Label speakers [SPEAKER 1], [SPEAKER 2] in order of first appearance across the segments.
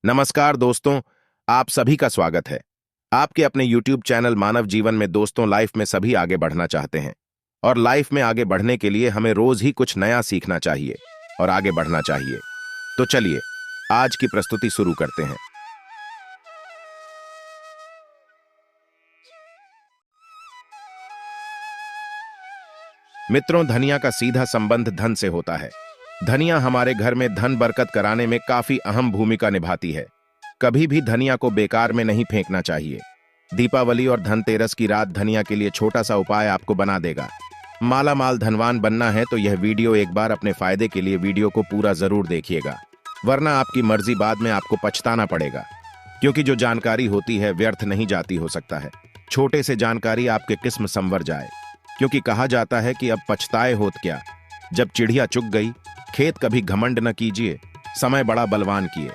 [SPEAKER 1] नमस्कार दोस्तों, आप सभी का स्वागत है। आपके अपने YouTube चैनल मानव जीवन में दोस्तों, लाइफ में सभी आगे बढ़ना चाहते हैं और लाइफ में आगे बढ़ने के लिए हमें रोज ही कुछ नया सीखना चाहिए और आगे बढ़ना चाहिए। तो चलिए आज की प्रस्तुति शुरू करते हैं। मित्रों, धनिया का सीधा संबंध धन से होता है। धनिया हमारे घर में धन बरकत कराने में काफी अहम भूमिका निभाती है। कभी भी धनिया को बेकार में नहीं फेंकना चाहिए। दीपावली और धनतेरस की रात धनिया के लिए छोटा सा उपाय आपको बना देगा। माला माल धनवान बनना है तो यह वीडियो एक बार अपने फायदे के लिए वीडियो को पूरा जरूर देखिएगा, वरना आपकी मर्जी बाद में आपको पछताना पड़ेगा, क्योंकि जो जानकारी होती है व्यर्थ नहीं जाती। हो सकता है छोटे से जानकारी आपके किस्म संवर जाए, क्योंकि कहा जाता है कि अब पछताए होत क्या, जब चिड़िया चुग गई। खेत कभी घमंड न कीजिए, समय बड़ा बलवान किए।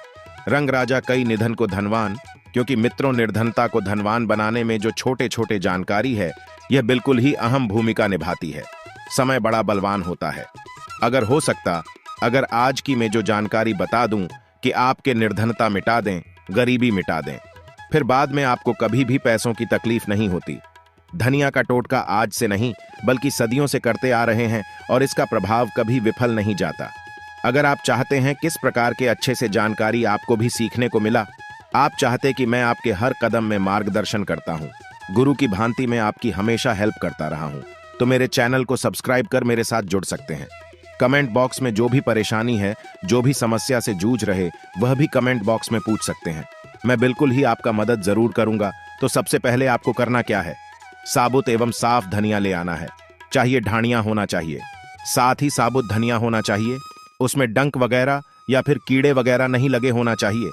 [SPEAKER 1] रंग राजा कई निधन को धनवान, क्योंकि मित्रों निर्धनता को धनवान बनाने में जो छोटे छोटे जानकारी है यह बिल्कुल ही अहम भूमिका निभाती है। समय बड़ा बलवान होता है। अगर हो सकता, अगर आज की मैं जो जानकारी बता दूं कि आपके निर्धनता मिटा दें, गरीबी मिटा दें, फिर बाद में आपको कभी भी पैसों की तकलीफ नहीं होती। धनिया का टोटका आज से नहीं बल्कि सदियों से करते आ रहे हैं और इसका प्रभाव कभी विफल नहीं जाता। अगर आप चाहते हैं किस प्रकार के अच्छे से जानकारी आपको भी सीखने को मिला, आप चाहते कि मैं आपके हर कदम में मार्गदर्शन करता हूं, गुरु की भांति मैं आपकी हमेशा हेल्प करता रहा हूं, तो मेरे चैनल को सब्सक्राइब कर मेरे साथ जुड़ सकते हैं। कमेंट बॉक्स में जो भी परेशानी है, जो भी समस्या से जूझ रहे, वह भी कमेंट बॉक्स में पूछ सकते हैं। मैं बिल्कुल ही आपका मदद जरूर करूंगा। तो सबसे पहले आपको करना क्या है, साबुत एवं साफ धनिया ले आना है। चाहिए ढाणिया होना चाहिए, साथ ही साबुत धनिया होना चाहिए। उसमें डंक वगैरह या फिर कीड़े वगैरह नहीं लगे होना चाहिए।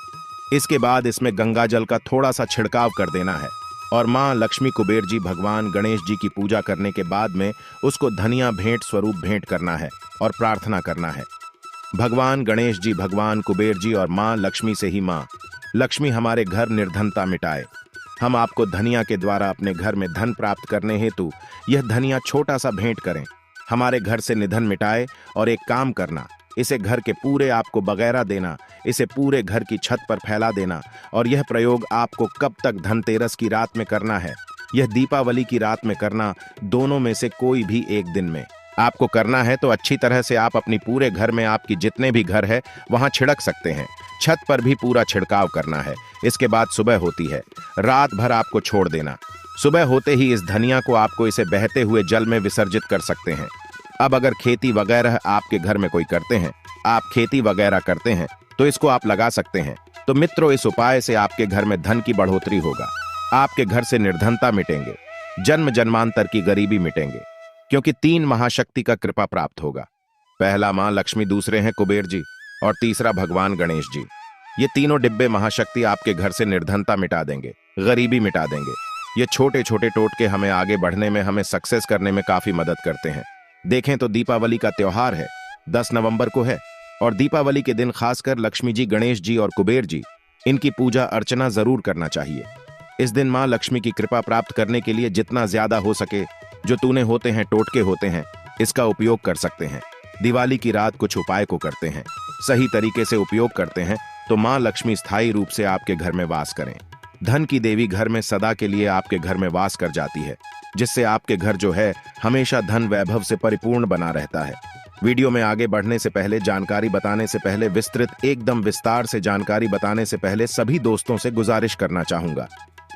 [SPEAKER 1] इसके बाद इसमें गंगा जल का थोड़ा सा छिड़काव कर देना है और माँ लक्ष्मी, कुबेर जी, भगवान गणेश जी की पूजा करने के बाद में उसको धनिया भेंट स्वरूप भेंट करना है और प्रार्थना करना है, भगवान गणेश जी, भगवान कुबेर जी और माँ लक्ष्मी से ही माँ लक्ष्मी हमारे घर निर्धनता मिटाए। हम आपको धनिया के द्वारा अपने घर में धन प्राप्त करने हेतु यह धनिया छोटा सा भेंट करें, हमारे घर से निधन मिटाए। और एक काम करना, इसे घर के पूरे आपको बगैरा देना, इसे पूरे घर की छत पर फैला देना। और यह प्रयोग आपको कब तक, धनतेरस की रात में करना है, यह दीपावली की रात में करना, दोनों में से कोई भी एक दिन में आपको करना है। तो अच्छी तरह से आप अपनी पूरे घर में, आपकी जितने भी घर है वहां छिड़क सकते हैं। छत पर भी पूरा छिड़काव करना है। इसके बाद सुबह होती है, रात भर आपको छोड़ देना। सुबह होते ही इस धनिया को आपको इसे बहते हुए जल में विसर्जित कर सकते हैं। अब अगर खेती वगैरह आपके घर में कोई करते हैं, आप खेती वगैरह करते हैं, तो इसको आप लगा सकते हैं। तो मित्रों, इस उपाय से आपके घर में धन की बढ़ोतरी होगा, आपके घर से निर्धनता मिटेंगे, जन्म जन्मांतर की गरीबी मिटेंगे, क्योंकि 3 महाशक्ति का कृपा प्राप्त होगा। पहला मां लक्ष्मी, दूसरे हैं कुबेर जी और तीसरा भगवान गणेश जी। ये तीनों डिब्बे महाशक्ति आपके घर से निर्धनता मिटा देंगे, गरीबी मिटा देंगे। ये छोटे छोटे टोटके हमें आगे बढ़ने में, हमें सक्सेस करने में काफी मदद करते हैं। देखें तो दीपावली का त्योहार है, 10 नवंबर को है, और दीपावली के दिन खासकर लक्ष्मी जी, गणेश जी और कुबेर जी, इनकी पूजा अर्चना जरूर करना चाहिए। इस दिन मां लक्ष्मी की कृपा प्राप्त करने के लिए जितना ज्यादा हो सके, जो तूने होते हैं, टोटके होते हैं, इसका उपयोग कर सकते हैं। दिवाली की रात कुछ उपाय को करते हैं, सही तरीके से उपयोग करते हैं, तो मां लक्ष्मी स्थायी रूप से आपके घर में वास करें। धन की देवी घर में सदा के लिए आपके घर में वास कर जाती है, जिससे आपके घर जो है हमेशा धन वैभव से परिपूर्ण बना रहता है। वीडियो में आगे बढ़ने से पहले, जानकारी बताने से पहले, विस्तृत एकदम विस्तार से जानकारी बताने से पहले सभी दोस्तों से गुजारिश करना चाहूंगा,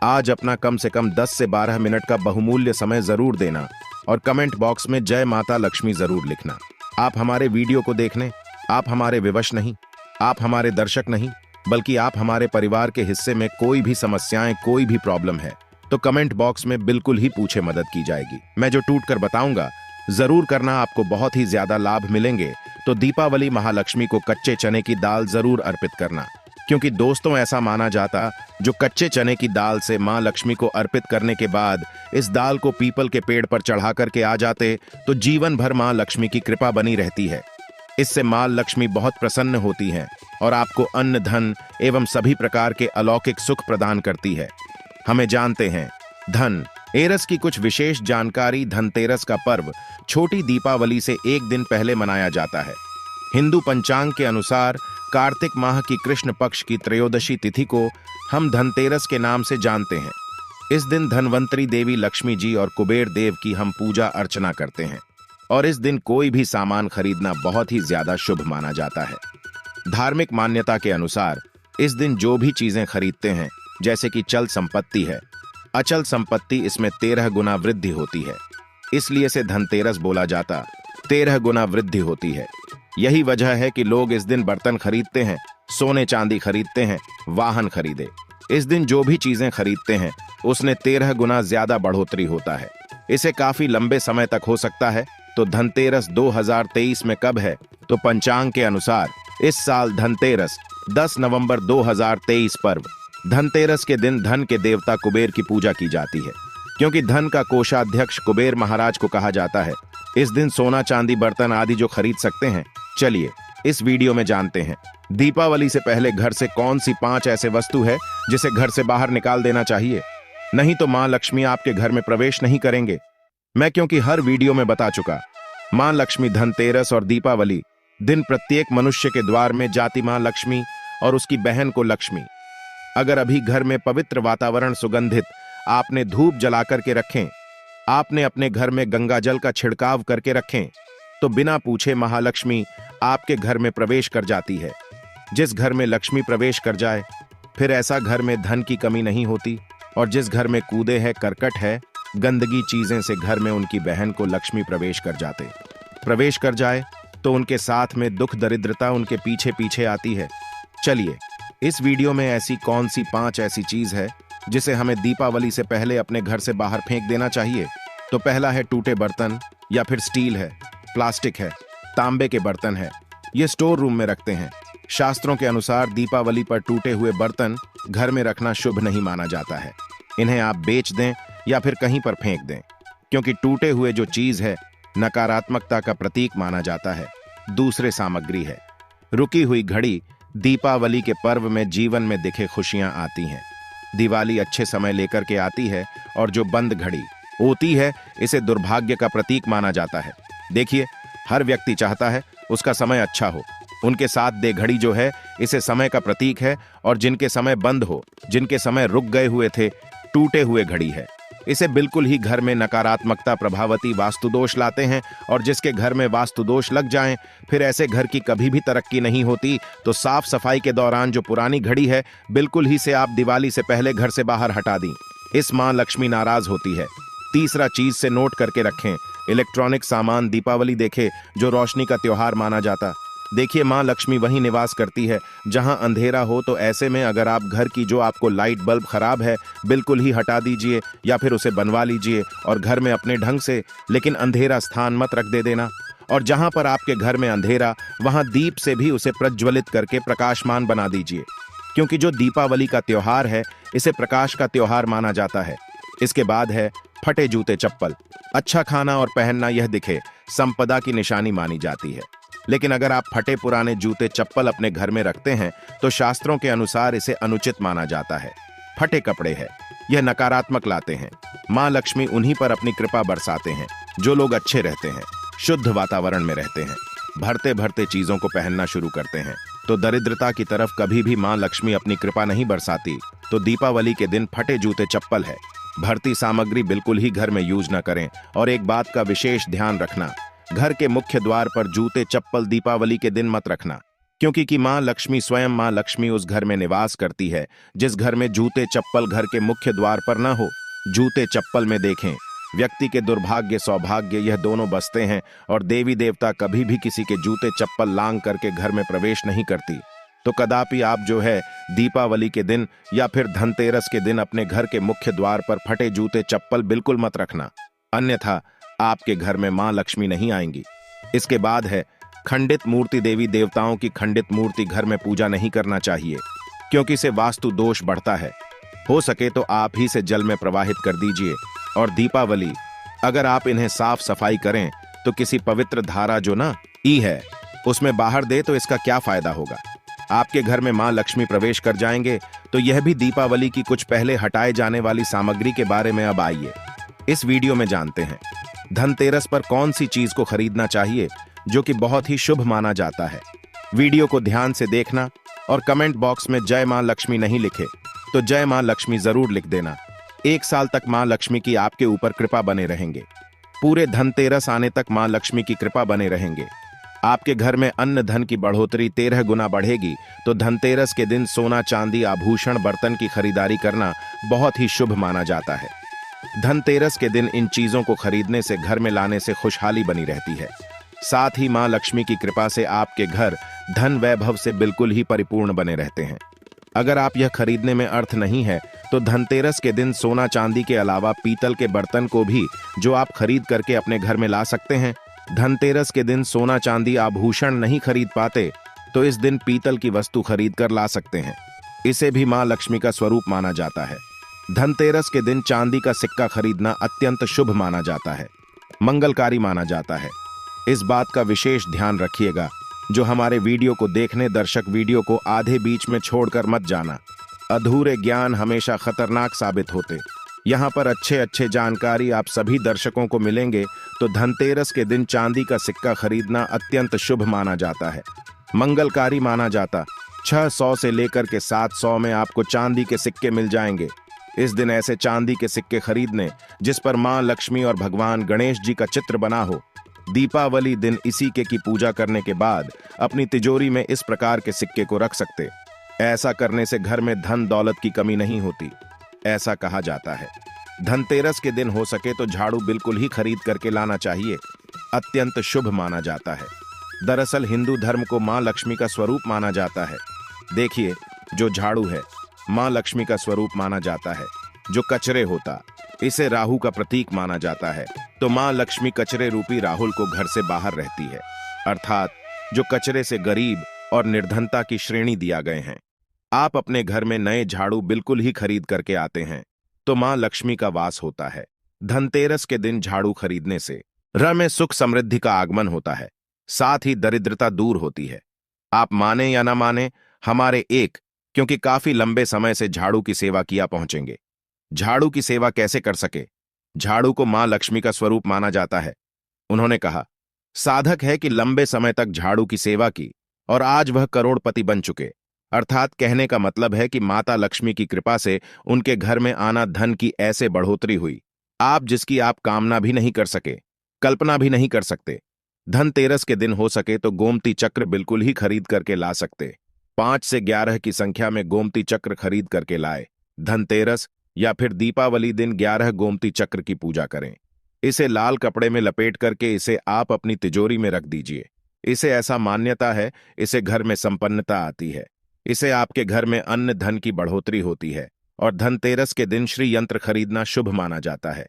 [SPEAKER 1] आज अपना कम से कम 10 से 12 मिनट का बहुमूल्य समय जरूर देना और कमेंट बॉक्स में जय माता लक्ष्मी जरूर लिखना। आप हमारे वीडियो को देखने, आप हमारे विवश नहीं, आप हमारे दर्शक नहीं, बल्कि आप हमारे परिवार के हिस्से में कोई भी समस्याएं, कोई भी प्रॉब्लम है, तो कमेंट बॉक्स में बिल्कुल ही पूछे, मदद की जाएगी। मैं जो टूट कर बताऊंगा जरूर करना, आपको बहुत ही ज्यादा लाभ मिलेंगे। तो दीपावली महालक्ष्मी को कच्चे चने की दाल जरूर अर्पित करना, क्योंकि दोस्तों ऐसा माना जाता, जो कच्चे चने की दाल से मां लक्ष्मी को अर्पित करने के बाद इस दाल को पीपल के पेड़ पर चढ़ा करके आ जाते, तो जीवन भर मां लक्ष्मी की कृपा बनी रहती है। इससे मां लक्ष्मी बहुत प्रसन्न होती हैं और आपको अन्न, धन एवं सभी प्रकार के अलौकिक सुख प्रदान करती है। हमें जानते हैं, धन एरस की कुछ विशेष जानकारी। धनतेरस का पर्व छोटी दीपावली से एक दिन पहले मनाया जाता है। हिंदू पंचांग के अनुसार कार्तिक माह की कृष्ण पक्ष की त्रयोदशी तिथि को हम धनतेरस के नाम से जानते हैं। इस दिन धनवंतरी देवी लक्ष्मी जी और कुबेर देव की हम पूजा अर्चना करते हैं और इस दिन कोई भी सामान खरीदना बहुत ही ज्यादा शुभ माना जाता है। धार्मिक मान्यता के अनुसार इस दिन जो भी चीजें खरीदते हैं, जैसे कि चल संपत्ति है, अचल संपत्ति, इसमें 13 गुना वृद्धि होती है, इसलिए इसे धनतेरस बोला जाता। 13 गुना वृद्धि होती है। यही वजह है कि लोग इस दिन बर्तन खरीदते हैं, सोने चांदी खरीदते हैं, वाहन खरीदे। इस दिन जो भी चीजें खरीदते हैं उसने 13 गुना ज्यादा बढ़ोतरी होता है। इसे काफी लंबे समय तक हो सकता है। तो धनतेरस 2023 में कब है? तो पंचांग के अनुसार इस साल धनतेरस 10 नवंबर 2023 पर्व। धनतेरस के दिन धन के देवता कुबेर की पूजा की जाती है, क्योंकि धन का कोषाध्यक्ष कुबेर महाराज को कहा जाता है। इस दिन सोना चांदी बर्तन आदि जो खरीद सकते हैं, चलिए इस वीडियो में जानते हैं। दीपावली से पहले घर से कौन सी 5 ऐसे वस्तु है जिसे घर से बाहर निकाल देना चाहिए, नहीं तो मां लक्ष्मी आपके घर में प्रवेश नहीं करेंगे। मैं क्योंकि हर वीडियो में बता चुका, मां लक्ष्मी धनतेरस और दीपावली दिन प्रत्येक मनुष्य के द्वार में जाती मां लक्ष्मी और उसकी बहन को लक्ष्मी। अगर अभी घर में पवित्र वातावरण सुगंधित आपने धूप जलाकर के रखें, आपने अपने घर में गंगा जल का छिड़काव करके रखें, तो बिना पूछे महालक्ष्मी आपके घर में प्रवेश कर जाती है। जिस घर में लक्ष्मी प्रवेश कर जाए, फिर ऐसा घर में धन की कमी नहीं होती। और जिस घर में कूदे है, करकट है, गंदगी चीजें से घर में उनकी बहन को लक्ष्मी प्रवेश कर जाए तो उनके साथ में दुख दरिद्रता उनके पीछे पीछे आती है। चलिए इस वीडियो में ऐसी कौन सी 5 ऐसी चीज है जिसे हमें दीपावली से पहले अपने घर से बाहर फेंक देना चाहिए। तो पहला है टूटे बर्तन, या फिर स्टील है, प्लास्टिक है, तांबे के बर्तन है, ये स्टोर रूम में रखते हैं। शास्त्रों के अनुसार दीपावली पर टूटे हुए बर्तन घर में रखना शुभ नहीं माना जाता है। इन्हें आप बेच दें या फिर कहीं पर फेंक दें, क्योंकि टूटे हुए जो चीज है नकारात्मकता का प्रतीक माना जाता है। दूसरे सामग्री है रुकी हुई घड़ी। दीपावली के पर्व में जीवन में दिखे खुशियां आती हैं। दिवाली अच्छे समय लेकर के आती है और जो बंद घड़ी होती है इसे दुर्भाग्य का प्रतीक माना जाता है। देखिए, हर व्यक्ति चाहता है उसका समय अच्छा हो। उनके साथ दे घड़ी जो है इसे समय का प्रतीक है, और जिनके समय बंद हो, जिनके समय रुक गए हुए थे, टूटे हुए घड़ी है। इसे बिल्कुल ही घर में नकारात्मकता प्रभावती वास्तु दोष लाते हैं, और जिसके घर में वास्तु दोष लग जाएं, फिर ऐसे घर की कभी भी तरक्की नहीं होती। तो साफ सफाई के दौरान जो पुरानी घड़ी है बिल्कुल ही से आप दिवाली से पहले घर से बाहर हटा दी। इस मां लक्ष्मी नाराज होती है। तीसरा चीज से नोट करके रखें, इलेक्ट्रॉनिक सामान दीपावली देखे जो रोशनी का त्योहार माना जाता। देखिए, मां लक्ष्मी वहीं निवास करती है जहां अंधेरा हो। तो ऐसे में अगर आप घर की जो आपको लाइट बल्ब खराब है बिल्कुल ही हटा दीजिए, या फिर उसे बनवा लीजिए और घर में अपने ढंग से, लेकिन अंधेरा स्थान मत रख दे देना। और जहां पर आपके घर में अंधेरा, वहां दीप से भी उसे प्रज्वलित करके प्रकाशमान बना दीजिए, क्योंकि जो दीपावली का त्योहार है इसे प्रकाश का त्योहार माना जाता है। इसके बाद है फटे जूते चप्पल। अच्छा खाना और पहनना यह दिखे संपदा की निशानी मानी जाती है, लेकिन अगर आप फटे पुराने जूते चप्पल अपने घर में रखते हैं तो शास्त्रों के अनुसार इसे अनुचित माना जाता है। फटे कपड़े हैं, यह नकारात्मक लाते हैं। मां लक्ष्मी उन्हीं पर अपनी कृपा बरसाते हैं जो लोग अच्छे रहते हैं, शुद्ध वातावरण में रहते हैं, भरते भरते चीजों को पहनना शुरू करते हैं। तो दरिद्रता की तरफ कभी भी मां लक्ष्मी अपनी कृपा नहीं बरसाती। तो दीपावली के दिन फटे जूते चप्पल है, भरती सामग्री बिल्कुल ही घर में यूज न करें। और एक बात का विशेष ध्यान रखना, घर के मुख्य द्वार पर जूते चप्पल दीपावली के दिन मत रखना, क्योंकि मां लक्ष्मी स्वयं मां लक्ष्मी उस घर में निवास करती है जिस घर में जूते चप्पल घर के मुख्य द्वार पर न हो। जूते चप्पल में देखें, व्यक्ति के दुर्भाग्य सौभाग्य यह दोनों बसते हैं, और देवी देवता कभी भी किसी के जूते चप्पल लांग करके घर में प्रवेश नहीं करती। तो कदापि आप जो है दीपावली के दिन या फिर धनतेरस के दिन अपने घर के मुख्य द्वार पर फटे जूते चप्पल बिल्कुल मत रखना, अन्यथा आपके घर में मां लक्ष्मी नहीं आएंगी। इसके बाद है खंडित मूर्ति। देवी देवताओं की खंडित मूर्ति घर में पूजा नहीं करना चाहिए, क्योंकि इसे वास्तु दोष बढ़ता है। हो सके तो आप ही से जल में प्रवाहित कर दीजिए। और दीपावली अगर आप इन्हें साफ सफाई करें तो किसी पवित्र धारा जो ना ई है उसमें बाहर दे तो इसका क्या फायदा होगा। आपके घर में मां लक्ष्मी प्रवेश कर जाएंगे। तो यह भी दीपावली की कुछ पहले हटाए जाने वाली सामग्री के बारे में अब आइए इस वीडियो में जानते हैं। धनतेरस पर कौन सी चीज को खरीदना चाहिए जो कि बहुत ही शुभ माना जाता है। वीडियो को ध्यान से देखना और कमेंट बॉक्स में जय मां लक्ष्मी नहीं लिखे तो जय मां लक्ष्मी जरूर लिख देना। 1 साल तक मां लक्ष्मी की आपके ऊपर कृपा बने रहेंगे। पूरे धनतेरस आने तक मां लक्ष्मी की कृपा बने रहेंगे। आपके घर में अन्न धन की बढ़ोतरी 13 गुना बढ़ेगी। तो धनतेरस के दिन सोना चांदी आभूषण बर्तन की खरीदारी करना बहुत ही शुभ माना जाता है। धनतेरस के दिन इन चीजों को खरीदने से घर में लाने से खुशहाली बनी रहती है। साथ ही मां लक्ष्मी की कृपा से आपके घर धन वैभव से बिल्कुल ही परिपूर्ण बने रहते हैं। अगर आप यह खरीदने में अर्थ नहीं है तो धनतेरस के दिन सोना चांदी के अलावा पीतल के बर्तन को भी जो आप खरीद करके अपने घर में ला सकते हैं। धनतेरस के दिन सोना चांदी आभूषण नहीं खरीद पाते तो इस दिन पीतल की वस्तु खरीद कर ला सकते हैं। इसे भी मां लक्ष्मी का स्वरूप माना जाता है। धनतेरस के दिन चांदी का सिक्का खरीदना अत्यंत शुभ माना जाता है, मंगलकारी माना जाता है। इस बात का विशेष ध्यान रखिएगा। जो हमारे वीडियो को देखने दर्शक वीडियो को आधे बीच में छोड़कर मत जाना। अधूरे ज्ञान हमेशा खतरनाक साबित होते। यहाँ पर अच्छे जानकारी आप सभी दर्शकों को मिलेंगे। तो धनतेरस के दिन चांदी का सिक्का खरीदना अत्यंत शुभ माना जाता है, मंगलकारी माना जाता। 600 से लेकर के 700 में आपको चांदी के सिक्के मिल जाएंगे। इस दिन ऐसे चांदी के सिक्के खरीदने जिस पर मां लक्ष्मी और भगवान गणेश जी का चित्र बना हो। दीपावली दिन इसी के की पूजा करने के बाद अपनी तिजोरी में इस प्रकार के सिक्के को रख सकते। ऐसा करने से घर में धन दौलत की कमी नहीं होती, ऐसा कहा जाता है। धनतेरस के दिन हो सके तो झाड़ू बिल्कुल ही खरीद करके लाना चाहिए, अत्यंत शुभ माना जाता है। दरअसल हिंदू धर्म को मां लक्ष्मी का स्वरूप माना जाता है। देखिए, जो झाड़ू है मां लक्ष्मी का स्वरूप माना जाता है। जो कचरे होता इसे राहु का प्रतीक माना जाता है। तो मां लक्ष्मी कचरे रूपी राहुल को घर से बाहर रहती है, अर्थात जो कचरे से गरीब और निर्धनता की श्रेणी दिया गए हैं। आप अपने घर में नए झाड़ू बिल्कुल ही खरीद करके आते हैं तो मां लक्ष्मी का वास होता है। धनतेरस के दिन झाड़ू खरीदने से घर में सुख समृद्धि का आगमन होता है, साथ ही दरिद्रता दूर होती है। आप माने या ना माने, हमारे क्योंकि काफी लंबे समय से झाड़ू की सेवा किया पहुंचेंगे। झाड़ू की सेवा कैसे कर सके? झाड़ू को मां लक्ष्मी का स्वरूप माना जाता है। उन्होंने कहा, साधक है कि लंबे समय तक झाड़ू की सेवा की और आज वह करोड़पति बन चुके। अर्थात कहने का मतलब है कि माता लक्ष्मी की कृपा से उनके घर में आना धन की ऐसे बढ़ोतरी हुई आप जिसकी आप कामना भी नहीं कर सके, कल्पना भी नहीं कर सकते। धनतेरस के दिन हो सके तो गोमती चक्र बिल्कुल ही खरीद करके ला सकते। 5 से 11 की संख्या में गोमती चक्र खरीद करके लाए। धनतेरस या फिर दीपावली दिन 11 गोमती चक्र की पूजा करें। इसे लाल कपड़े में लपेट करके इसे आप अपनी तिजोरी में रख दीजिए। इसे ऐसा मान्यता है, इसे घर में संपन्नता आती है। इसे आपके घर में अन्न धन की बढ़ोतरी होती है और धनतेरस के दिन श्री यंत्र खरीदना शुभ माना जाता है।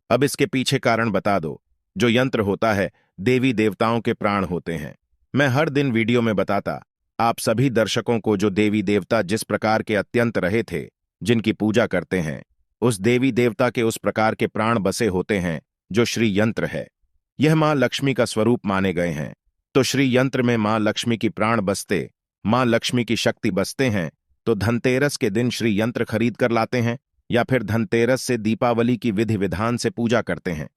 [SPEAKER 1] अब इसके पीछे कारण बता दो। जो यंत्र होता है देवी देवताओं के प्राण होते हैं। मैं हर दिन वीडियो में बताता आप सभी दर्शकों को जो देवी देवता जिस प्रकार के अत्यंत रहे थे, जिनकी पूजा करते हैं, उस देवी देवता के उस प्रकार के प्राण बसे होते हैं जो श्री यंत्र है। यह मां लक्ष्मी का स्वरूप माने गए हैं। तो श्री यंत्र में मां लक्ष्मी की प्राण बसते, मां लक्ष्मी की शक्ति बसते हैं। तो धनतेरस के दिन श्री यंत्र खरीद कर लाते हैं या फिर धनतेरस से दीपावली की विधि विधान से पूजा करते हैं।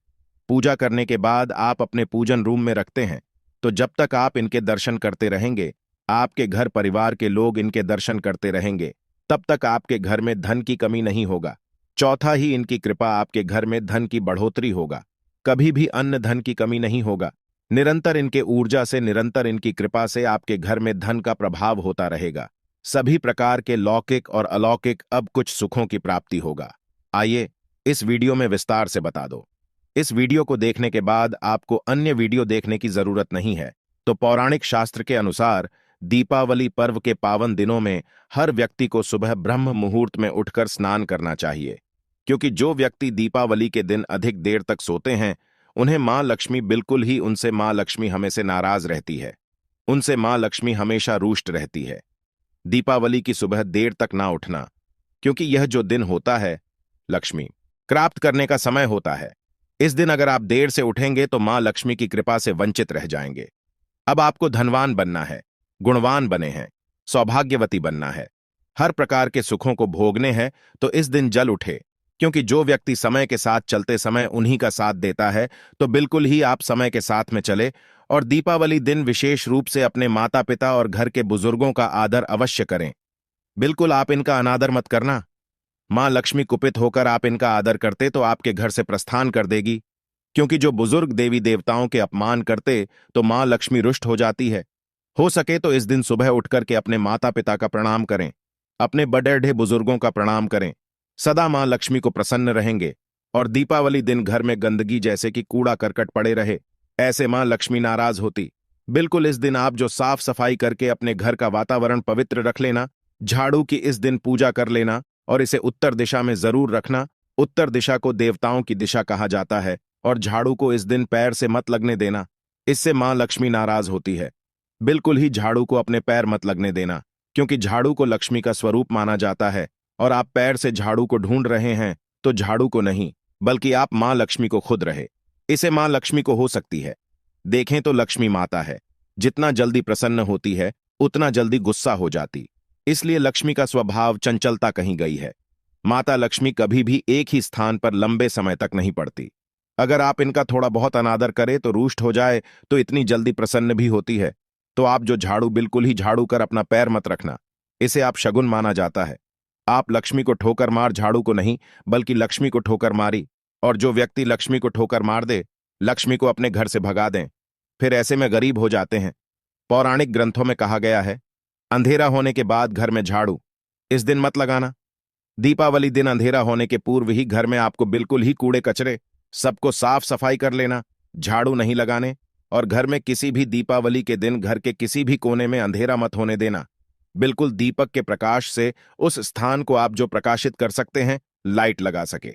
[SPEAKER 1] पूजा करने के बाद आप अपने पूजन रूम में रखते हैं। तो जब तक आप इनके दर्शन करते रहेंगे, आपके घर परिवार के लोग इनके दर्शन करते रहेंगे, तब तक आपके घर में धन की कमी नहीं होगा। चौथा ही इनकी कृपा आपके घर में धन की बढ़ोतरी होगा। कभी भी अन्न धन की कमी नहीं होगा। निरंतर इनके ऊर्जा से, निरंतर इनकी कृपा से आपके घर में धन का प्रभाव होता रहेगा। सभी प्रकार के लौकिक और अलौकिक अब कुछ सुखों की प्राप्ति होगा। आइए इस वीडियो में विस्तार से बता दो। इस वीडियो को देखने के बाद आपको अन्य वीडियो देखने की जरूरत नहीं है। तो पौराणिक शास्त्र के अनुसार दीपावली पर्व के पावन दिनों में हर व्यक्ति को सुबह ब्रह्म मुहूर्त में उठकर स्नान करना चाहिए, क्योंकि जो व्यक्ति दीपावली के दिन अधिक देर तक सोते हैं उन्हें मां लक्ष्मी बिल्कुल ही उनसे मां लक्ष्मी हमेशा नाराज रहती है, उनसे मां लक्ष्मी हमेशा रुष्ट रहती है। दीपावली की सुबह देर तक ना उठना, क्योंकि यह जो दिन होता है लक्ष्मी प्राप्त करने का समय होता है। इस दिन अगर आप देर से उठेंगे तो मां लक्ष्मी की कृपा से वंचित रह जाएंगे। अब आपको धनवान बनना है, गुणवान बने हैं, सौभाग्यवती बनना है, हर प्रकार के सुखों को भोगने हैं, तो इस दिन जल उठे, क्योंकि जो व्यक्ति समय के साथ चलते समय उन्हीं का साथ देता है। तो बिल्कुल ही आप समय के साथ में चले और दीपावली दिन विशेष रूप से अपने माता पिता और घर के बुजुर्गों का आदर अवश्य करें। बिल्कुल आप इनका अनादर मत करना। मां लक्ष्मी कुपित होकर आप इनका आदर करते तो आपके घर से प्रस्थान कर देगी, क्योंकि जो बुजुर्ग देवी देवताओं के अपमान करते तो मां लक्ष्मी रुष्ट हो जाती है। हो सके तो इस दिन सुबह उठकर के अपने माता पिता का प्रणाम करें, अपने बड़े बुजुर्गों का प्रणाम करें। सदा मां लक्ष्मी को प्रसन्न रहेंगे। और दीपावली दिन घर में गंदगी जैसे कि कूड़ा करकट पड़े रहे, ऐसे मां लक्ष्मी नाराज होती। बिल्कुल इस दिन आप जो साफ सफाई करके अपने घर का वातावरण पवित्र रख लेना, झाड़ू की इस दिन पूजा कर लेना और इसे उत्तर दिशा में जरूर रखना। उत्तर दिशा को देवताओं की दिशा कहा जाता है और झाड़ू को इस दिन पैर से मत लगने देना, इससे मां लक्ष्मी नाराज होती है। बिल्कुल ही झाड़ू को अपने पैर मत लगने देना, क्योंकि झाड़ू को लक्ष्मी का स्वरूप माना जाता है और आप पैर से झाड़ू को ढूंढ रहे हैं तो झाड़ू को नहीं, बल्कि आप मां लक्ष्मी को खुद रहे। इसे मां लक्ष्मी को हो सकती है। देखें तो लक्ष्मी माता है, जितना जल्दी प्रसन्न होती है उतना जल्दी गुस्सा हो जाती, इसलिए लक्ष्मी का स्वभाव चंचलता कहीं गई है। माता लक्ष्मी कभी भी एक ही स्थान पर लंबे समय तक नहीं पड़ती। अगर आप इनका थोड़ा बहुत अनादर करें तो रुष्ट हो जाए तो इतनी जल्दी प्रसन्न भी होती है। तो आप जो झाड़ू बिल्कुल ही झाड़ू कर अपना पैर मत रखना, इसे आप शगुन माना जाता है। आप लक्ष्मी को ठोकर मार झाड़ू को नहीं, बल्कि लक्ष्मी को ठोकर मारी। और जो व्यक्ति लक्ष्मी को ठोकर मार दे, लक्ष्मी को अपने घर से भगा दें, फिर ऐसे में गरीब हो जाते हैं। पौराणिक ग्रंथों में कहा गया है, अंधेरा होने के बाद घर में झाड़ू इस दिन मत लगाना। दीपावली दिन अंधेरा होने के पूर्व ही घर में आपको बिल्कुल ही कूड़े कचरे सबको साफ सफाई कर लेना, झाड़ू नहीं लगाने। और घर में किसी भी दीपावली के दिन घर के किसी भी कोने में अंधेरा मत होने देना। बिल्कुल दीपक के प्रकाश से उस स्थान को आप जो प्रकाशित कर सकते हैं, लाइट लगा सके,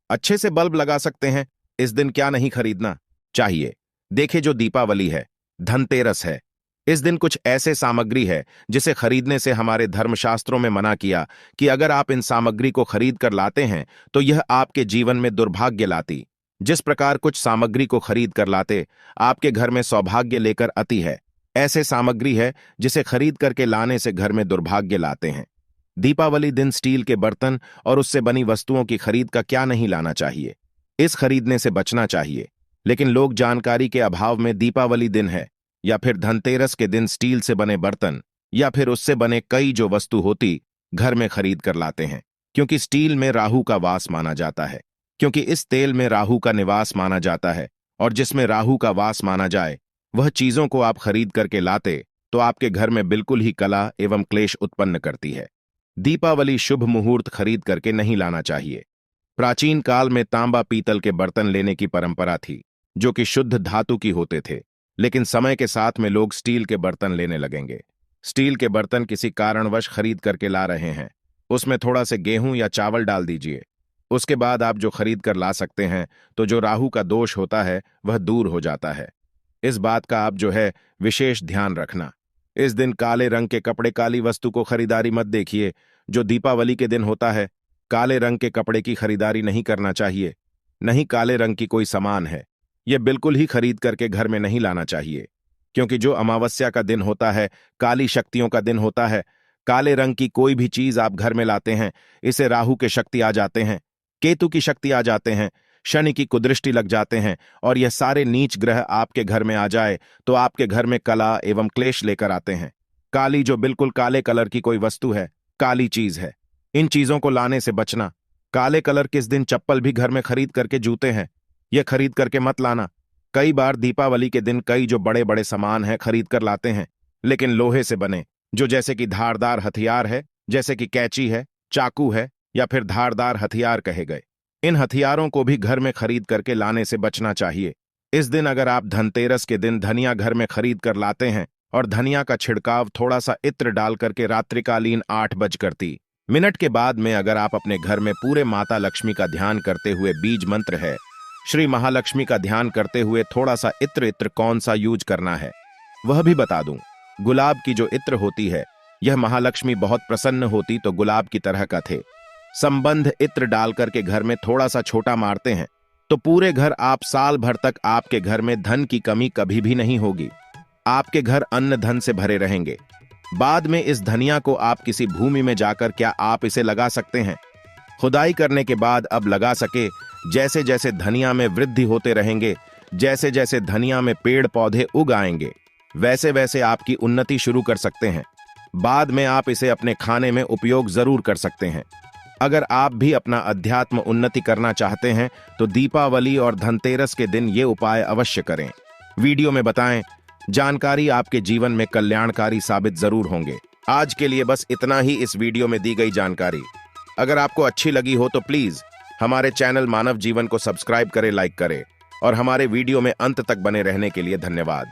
[SPEAKER 1] अच्छे से बल्ब लगा सकते हैं। इस दिन क्या नहीं खरीदना चाहिए? देखिए, जो दीपावली है, धनतेरस है, इस दिन कुछ ऐसे सामग्री है जिसे खरीदने से हमारे धर्मशास्त्रों में मना किया कि अगर आप इन सामग्री को खरीद कर लाते हैं तो यह आपके जीवन में दुर्भाग्य लाती। जिस प्रकार कुछ सामग्री को खरीद कर लाते आपके घर में सौभाग्य लेकर आती है, ऐसे सामग्री है जिसे खरीद करके लाने से घर में दुर्भाग्य लाते हैं। दीपावली दिन स्टील के बर्तन और उससे बनी वस्तुओं की खरीद का क्या नहीं लाना चाहिए, इस खरीदने से बचना चाहिए। लेकिन लोग जानकारी के अभाव में दीपावली दिन है या फिर धनतेरस के दिन स्टील से बने बर्तन या फिर उससे बने कई जो वस्तु होती घर में खरीद कर लाते हैं, क्योंकि स्टील में राहु का वास माना जाता है, क्योंकि इस तेल में राहु का निवास माना जाता है। और जिसमें राहु का वास माना जाए वह चीजों को आप खरीद करके लाते तो आपके घर में बिल्कुल ही कला एवं क्लेश उत्पन्न करती है। दीपावली शुभ मुहूर्त खरीद करके नहीं लाना चाहिए। प्राचीन काल में तांबा पीतल के बर्तन लेने की परंपरा थी, जो कि शुद्ध धातु की होते थे, लेकिन समय के साथ में लोग स्टील के बर्तन लेने लगेंगे। स्टील के बर्तन किसी कारणवश खरीद करके ला रहे हैं, उसमें थोड़ा से गेहूं या चावल डाल दीजिए, उसके बाद आप जो खरीद कर ला सकते हैं तो जो राहु का दोष होता है वह दूर हो जाता है। इस बात का आप जो है विशेष ध्यान रखना। इस दिन काले रंग के कपड़े, काली वस्तु को खरीदारी मत देखिए। जो दीपावली के दिन होता है, काले रंग के कपड़े की खरीदारी नहीं करना चाहिए। नहीं काले रंग की कोई सामान है, यह बिल्कुल ही खरीद करके घर में नहीं लाना चाहिए, क्योंकि जो अमावस्या का दिन होता है, काली शक्तियों का दिन होता है। काले रंग की कोई भी चीज आप घर में लाते हैं, इसे राहु के शक्ति आ जाते हैं, केतु की शक्ति आ जाते हैं, शनि की कुदृष्टि लग जाते हैं, और यह सारे नीच ग्रह आपके घर में आ जाए तो आपके घर में कला एवं क्लेश लेकर आते हैं। काली जो बिल्कुल काले कलर की कोई वस्तु है, काली चीज है, इन चीजों को लाने से बचना। काले कलर किस दिन चप्पल भी घर में खरीद करके जूते हैं, यह खरीद करके मत लाना। कई बार दीपावली के दिन कई जो बड़े बड़े सामान हैं खरीद कर लाते हैं, लेकिन लोहे से बने, जो जैसे कि धारदार हथियार है, जैसे कि कैंची है, चाकू है, या फिर धारदार हथियार कहे गए, इन हथियारों को भी घर में खरीद करके लाने से बचना चाहिए। इस दिन अगर आप धनतेरस के दिन धनिया घर में खरीद कर लाते हैं और धनिया का छिड़काव थोड़ा सा इत्र डाल करके रात्रिकालीन 8:30 के बाद में अगर आप अपने घर में पूरे माता लक्ष्मी का ध्यान करते हुए बीज मंत्र है, श्री महालक्ष्मी का ध्यान करते हुए थोड़ा सा इत्र कौन सा यूज करना है वह भी बता दूं। गुलाब की जो इत्र होती है, यह महालक्ष्मी बहुत प्रसन्न होती तो गुलाब की तरह का थे। संबंध इत्र डाल करके घर में थोड़ा सा छोटा मारते हैं तो पूरे घर आप साल भर तक आपके घर में धन की कमी कभी भी नहीं होगी। आपके घर अन्न धन से भरे रहेंगे। बाद में इस धनिया को आप किसी भूमि में जाकर क्या आप इसे लगा सकते हैं? खुदाई करने के बाद अब लगा सके, जैसे जैसे धनिया में वृद्धि होते रहेंगे, जैसे जैसे धनिया में पेड़ पौधे उग आएंगे वैसे वैसे आपकी उन्नति शुरू कर सकते हैं। बाद में आप इसे अपने खाने में उपयोग जरूर कर सकते हैं। अगर आप भी अपना अध्यात्म उन्नति करना चाहते हैं तो दीपावली और धनतेरस के दिन ये उपाय अवश्य करें। वीडियो में बताएं, जानकारी आपके जीवन में कल्याणकारी साबित जरूर होंगे। आज के लिए बस इतना ही इस वीडियो में दी गई जानकारी। अगर आपको अच्छी लगी हो तो प्लीज हमारे चैनल मानव जीवन को सब्सक्राइब करें, लाइक करें और हमारे वीडियो में अंत तक बने रहने के लिए धन्यवाद।